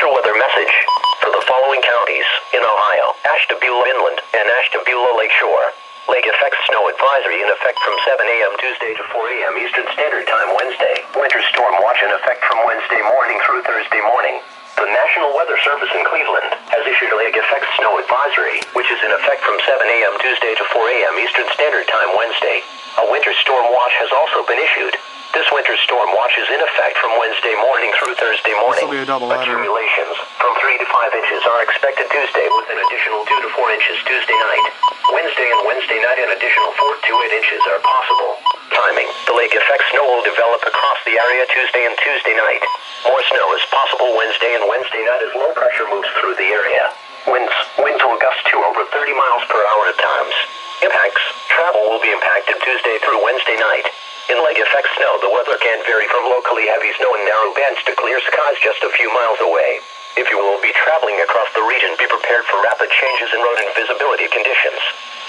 Winter weather message for the following counties in Ohio: Ashtabula Inland and Ashtabula Lakeshore. Lake effect snow advisory in effect from 7 a.m. Tuesday to 4 a.m. Eastern Standard Time Wednesday. Winter storm watch in effect from Wednesday morning through Thursday morning. The National Weather Service in Cleveland has issued a lake effect snow advisory, which is in effect from 7 a.m. Tuesday to 4 a.m. Eastern Standard Time Wednesday. A winter storm watch has also been issued. This winter storm watch is in effect from Wednesday morning through Thursday morning. This will be a double header. Accumulations from 3 to 5 inches are expected Tuesday, with an additional 2 to 4 inches Tuesday night. Wednesday and Wednesday night an additional 4 to 8 inches are possible. Timing: the lake effect snow will develop across the area Tuesday and Tuesday night. More snow is possible Wednesday and Wednesday night as low pressure moves through the area. Wind will gust to over 30 miles per hour at times. Impacts: travel will be impacted Tuesday through Wednesday night. In lake effect snow, the weather can vary from locally heavy snow and narrow bands to clear skies just a few miles away. If you will be traveling across the region, be prepared for rapid changes in road and visibility conditions.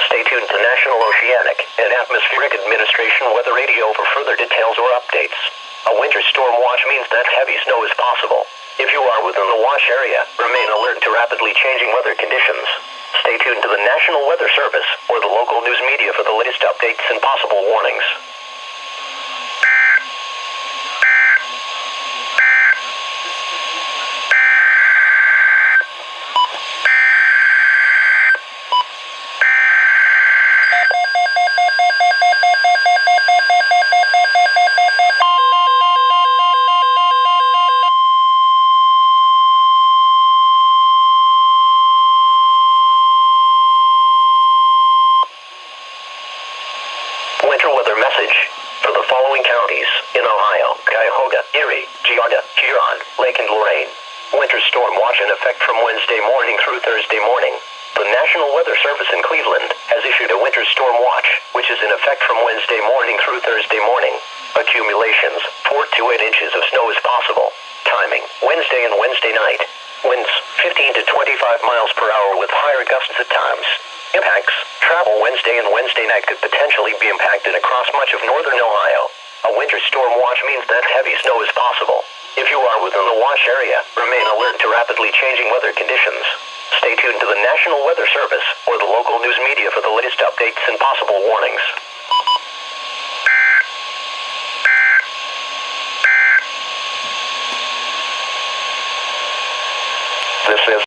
Stay tuned to National Oceanic and Atmospheric Administration Weather Radio for further details or updates. A winter storm watch means that heavy snow is possible. If you are within the watch area, remain alert to rapidly changing weather conditions. Stay tuned to the National Weather Service or the local news media for the latest updates and possible warnings. Winter weather message for the following counties in Ohio: Cuyahoga, Erie, Geauga, Huron, Lake and Lorraine. Winter storm watch in effect from Wednesday morning through Thursday morning. The National Weather Service in Cleveland has issued a winter storm watch, which is in effect from Wednesday morning through Thursday morning. Accumulations: 4 to 8 inches of snow is possible. Timing: Wednesday and Wednesday night. Winds 15 to 25 miles per hour with higher gusts at times. Impacts: travel Wednesday and Wednesday night could potentially be impacted across much of northern Ohio. A winter storm watch means that heavy snow is possible. If you are within the watch area, remain alert to rapidly changing weather conditions. Stay tuned to the National Weather Service or the local news media for the latest updates and possible warnings. This is